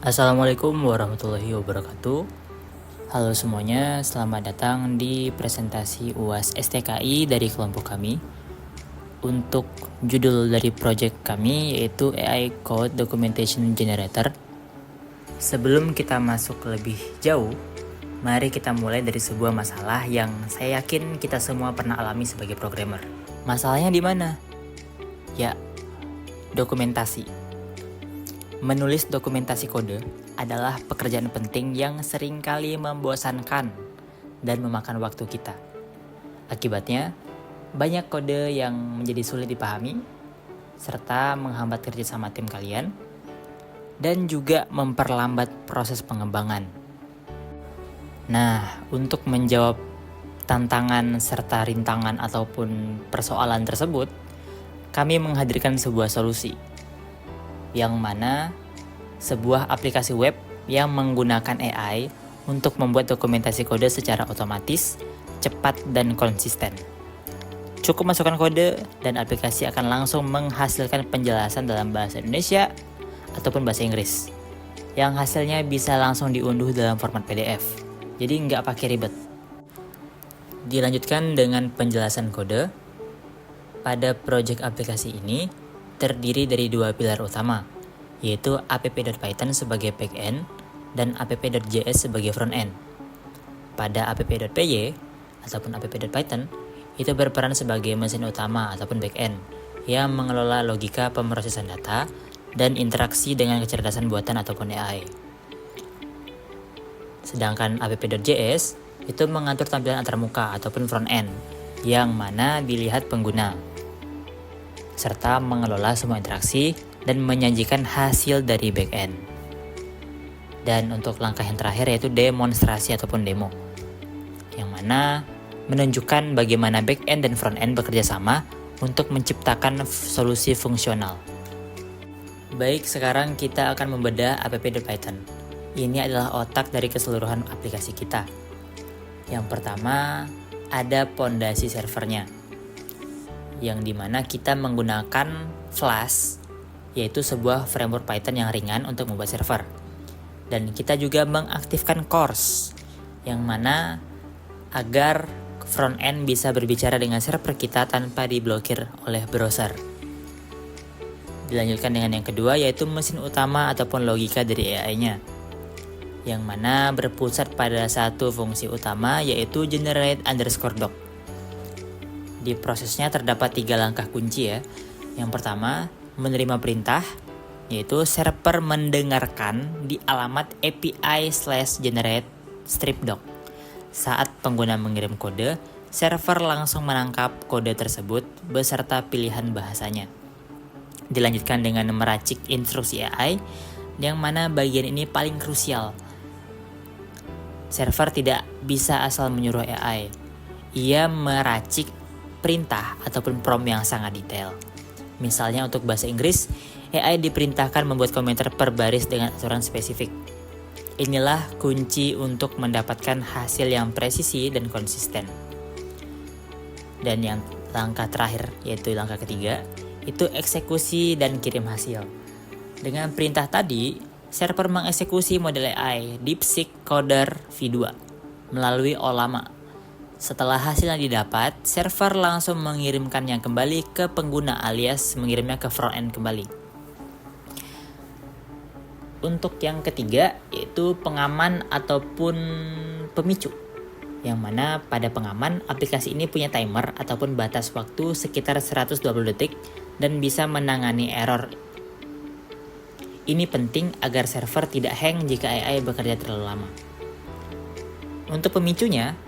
Assalamualaikum warahmatullahi wabarakatuh. Halo semuanya, selamat datang di presentasi UAS STKI dari kelompok kami. Untuk judul dari project kami yaitu AI Code Documentation Generator. Sebelum kita masuk lebih jauh, mari kita mulai dari sebuah masalah yang saya yakin kita semua pernah alami sebagai programmer. Masalahnya di mana? Ya, dokumentasi. Menulis dokumentasi kode adalah pekerjaan penting yang seringkali membosankan dan memakan waktu kita. Akibatnya, banyak kode yang menjadi sulit dipahami, serta menghambat kerjasama tim kalian, dan juga memperlambat proses pengembangan. Nah, untuk menjawab tantangan serta rintangan ataupun persoalan tersebut, kami menghadirkan sebuah solusi yang mana sebuah aplikasi web yang menggunakan AI untuk membuat dokumentasi kode secara otomatis, cepat, dan konsisten. Cukup masukkan kode dan aplikasi akan langsung menghasilkan penjelasan dalam bahasa Indonesia ataupun bahasa Inggris, yang hasilnya bisa langsung diunduh dalam format PDF, jadi nggak pakai ribet. Dilanjutkan dengan penjelasan kode. Pada project aplikasi ini terdiri dari dua pilar utama, yaitu app.python sebagai backend dan app.js sebagai frontend. Pada app.py ataupun app.python, itu berperan sebagai mesin utama ataupun backend yang mengelola logika pemrosesan data dan interaksi dengan kecerdasan buatan ataupun AI. Sedangkan app.js itu mengatur tampilan antarmuka ataupun frontend yang mana dilihat pengguna, serta mengelola semua interaksi dan menyajikan hasil dari backend. Dan untuk langkah yang terakhir yaitu demonstrasi ataupun demo, yang mana menunjukkan bagaimana backend dan frontend bekerja sama untuk menciptakan solusi fungsional. Baik, sekarang kita akan membedah app.python. Ini adalah otak dari keseluruhan aplikasi kita. Yang pertama, ada pondasi servernya, yang dimana kita menggunakan Flask, yaitu sebuah framework Python yang ringan untuk membuat server. Dan kita juga mengaktifkan CORS, yang mana agar front-end bisa berbicara dengan server kita tanpa diblokir oleh browser. Dilanjutkan dengan yang kedua, yaitu mesin utama ataupun logika dari AI-nya, yang mana berpusat pada satu fungsi utama yaitu generate_doc. Di prosesnya terdapat 3 langkah kunci ya. Yang pertama, menerima perintah, yaitu server mendengarkan di alamat API/generate_strip_doc. Saat pengguna mengirim kode, server langsung menangkap kode tersebut beserta pilihan bahasanya. Dilanjutkan dengan meracik instruksi AI, yang mana bagian ini paling krusial. Server tidak bisa asal menyuruh AI. Ia meracik perintah ataupun prompt yang sangat detail. Misalnya untuk bahasa Inggris, AI diperintahkan membuat komentar per baris dengan aturan spesifik. Inilah kunci untuk mendapatkan hasil yang presisi dan konsisten. Dan yang langkah terakhir, yaitu langkah ketiga, itu eksekusi dan kirim hasil. Dengan perintah tadi, server mengeksekusi model AI DeepSeek Coder V2 melalui Ollama. Setelah hasil yang didapat, server langsung mengirimkannya kembali ke pengguna alias mengirimnya ke frontend kembali. Untuk yang ketiga, yaitu pengaman ataupun pemicu, yang mana pada pengaman, aplikasi ini punya timer ataupun batas waktu sekitar 120 detik dan bisa menangani error. Ini penting agar server tidak hang jika AI bekerja terlalu lama. Untuk pemicunya,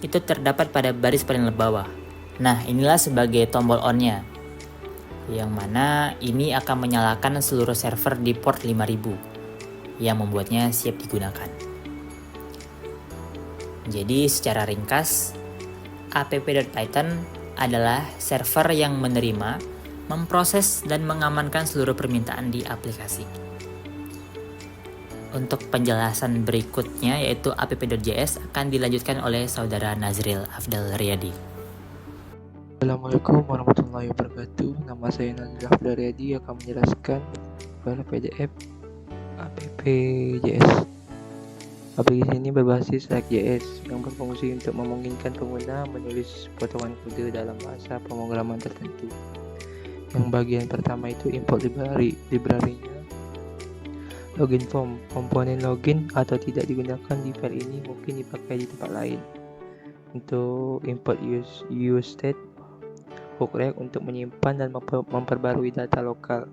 itu terdapat pada baris paling bawah. Nah, inilah sebagai tombol on-nya, yang mana ini akan menyalakan seluruh server di port 5000, yang membuatnya siap digunakan. Jadi secara ringkas, app.python adalah server yang menerima, memproses, dan mengamankan seluruh permintaan di aplikasi. Untuk penjelasan berikutnya yaitu app.js akan dilanjutkan oleh saudara Nazril Afdal Riyadi. Assalamualaikum warahmatullahi wabarakatuh. Nama saya Nazril Afdal Riyadi akan menjelaskan pada PDF app.js. Aplikasi ini berbasis React.js yang berfungsi untuk memungkinkan pengguna menulis potongan kode dalam bahasa pemrograman tertentu. Yang bagian pertama itu import library-nya. Login form, komponen login atau tidak digunakan di file ini mungkin dipakai di tempat lain. Untuk import use state, hook React untuk menyimpan dan memperbarui data lokal.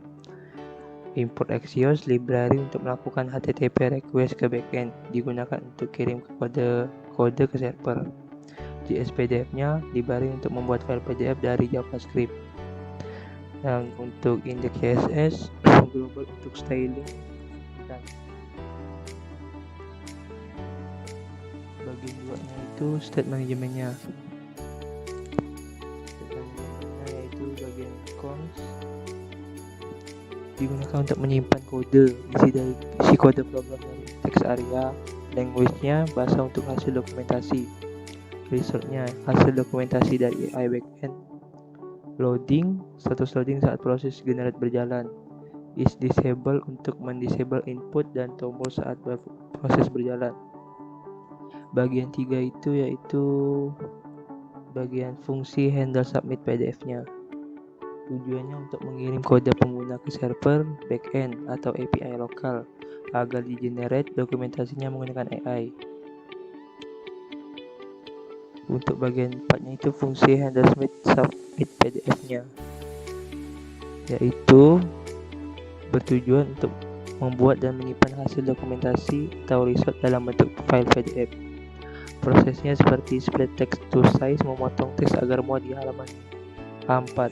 Import Axios library untuk melakukan HTTP request ke backend, digunakan untuk kirim kode ke server. JS PDF-nya library untuk membuat file PDF dari JavaScript. Dan untuk index CSS global untuk styling. Dan bagian 2-nya itu state manajemennya. State manajemennya yaitu bagian cons, digunakan untuk menyimpan kode isi kode program dari text area, language-nya, bahasa untuk hasil dokumentasi, result-nya hasil dokumentasi dari AI backend, loading, status loading saat proses generate berjalan, is disable untuk mendisable input dan tombol saat proses berjalan. Bagian 3 itu yaitu bagian fungsi handle submit PDF-nya. Tujuannya untuk mengirim kode pengguna ke server, backend, atau API lokal agar di-generate dokumentasinya menggunakan AI. Untuk bagian 4-nya itu fungsi handle submit PDF-nya, yaitu bertujuan untuk membuat dan menyimpan hasil dokumentasi atau result dalam bentuk file PDF. Prosesnya seperti split text to size, memotong teks agar muat di halaman A4.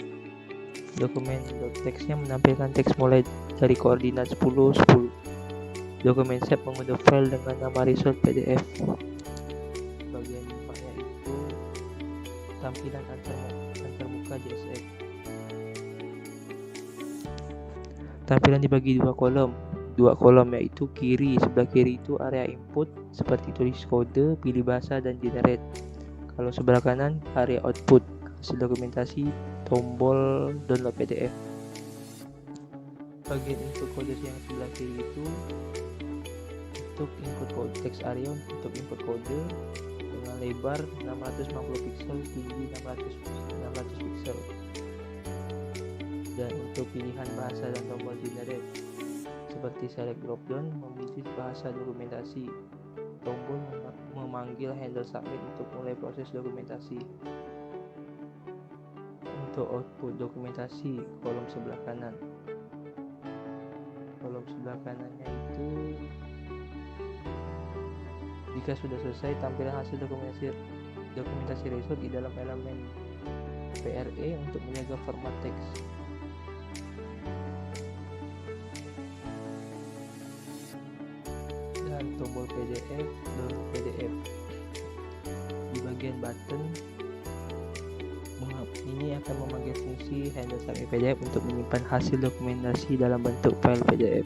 Dokumen .text-nya menampilkan teks mulai dari koordinat 10, 10. Dokumen shape mengunduh file dengan nama result PDF. Bagian 5-nya itu tampilan antarmuka JSX. Tampilan dibagi dua kolom yaitu sebelah kiri itu area input seperti tulis kode, pilih bahasa, dan generate. Kalau sebelah kanan area output, hasil dokumentasi, tombol download PDF. Bagian input kode yang sebelah kiri itu untuk input kode text area, untuk input kode dengan lebar 650 pixel, tinggi 600 pixel. Dan untuk pilihan bahasa dan tombol generate seperti select drop down memilih bahasa dokumentasi, tombol memanggil handle submit untuk mulai proses dokumentasi. Untuk output dokumentasi kolom sebelah kanan. Kolom sebelah kanannya itu jika sudah selesai tampilan hasil dokumentasi result di dalam elemen PRE untuk menjaga format teks. Dan tombol PDF, download PDF. Di bagian button ini akan memanggil fungsi handle submit PDF untuk menyimpan hasil dokumentasi dalam bentuk file PDF.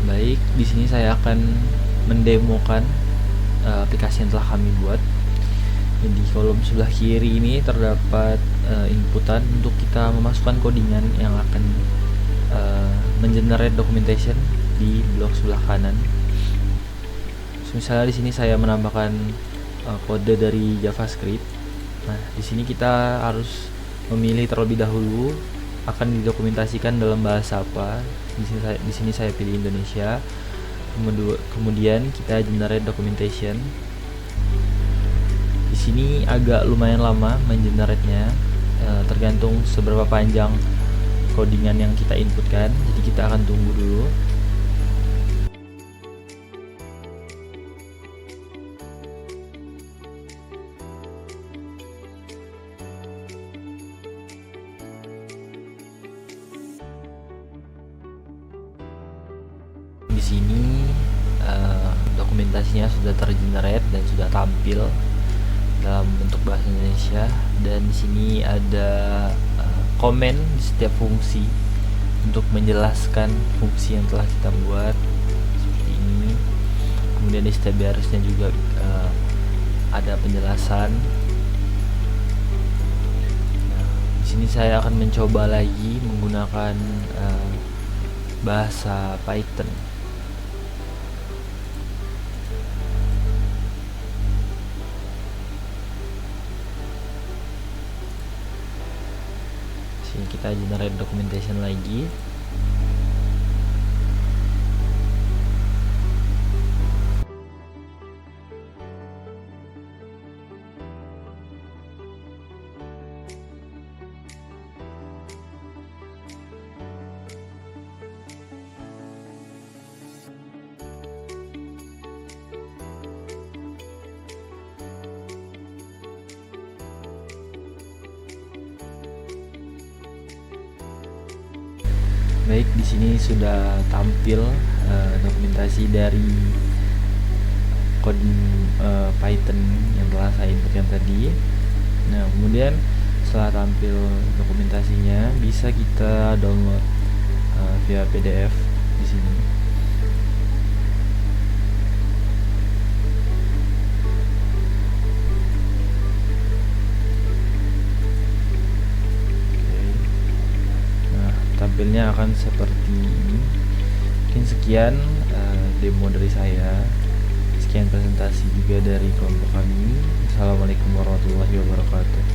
Baik, di sini saya akan mendemokan aplikasi yang telah kami buat. Di kolom sebelah kiri ini terdapat inputan untuk kita memasukkan codingan yang akan mengenerate documentation di blok sebelah kanan. Misalnya di sini saya menambahkan kode dari JavaScript. Nah, di sini kita harus memilih terlebih dahulu akan didokumentasikan dalam bahasa apa. Di sini saya pilih Indonesia. Kemudian kita generate documentation. Di sini agak lumayan lama mengenerate-nya, tergantung seberapa panjang codingan yang kita inputkan. Jadi kita akan tunggu dulu. Di sini dokumentasinya sudah tergenerate dan sudah tampil dalam bentuk bahasa Indonesia, dan di sini ada komen di setiap fungsi untuk menjelaskan fungsi yang telah kita buat seperti ini. Kemudian di setiap barisnya juga ada penjelasan. Nah, di sini saya akan mencoba lagi menggunakan bahasa Python. Sini kita generate documentation lagi. Baik, di sini sudah tampil dokumentasi dari coding Python yang telah saya inputkan tadi. Nah, kemudian setelah tampil dokumentasinya, bisa kita download via PDF di sini. Tampilnya akan seperti ini. Mungkin sekian demo dari saya, sekian presentasi juga dari kelompok kami. Assalamualaikum warahmatullahi wabarakatuh.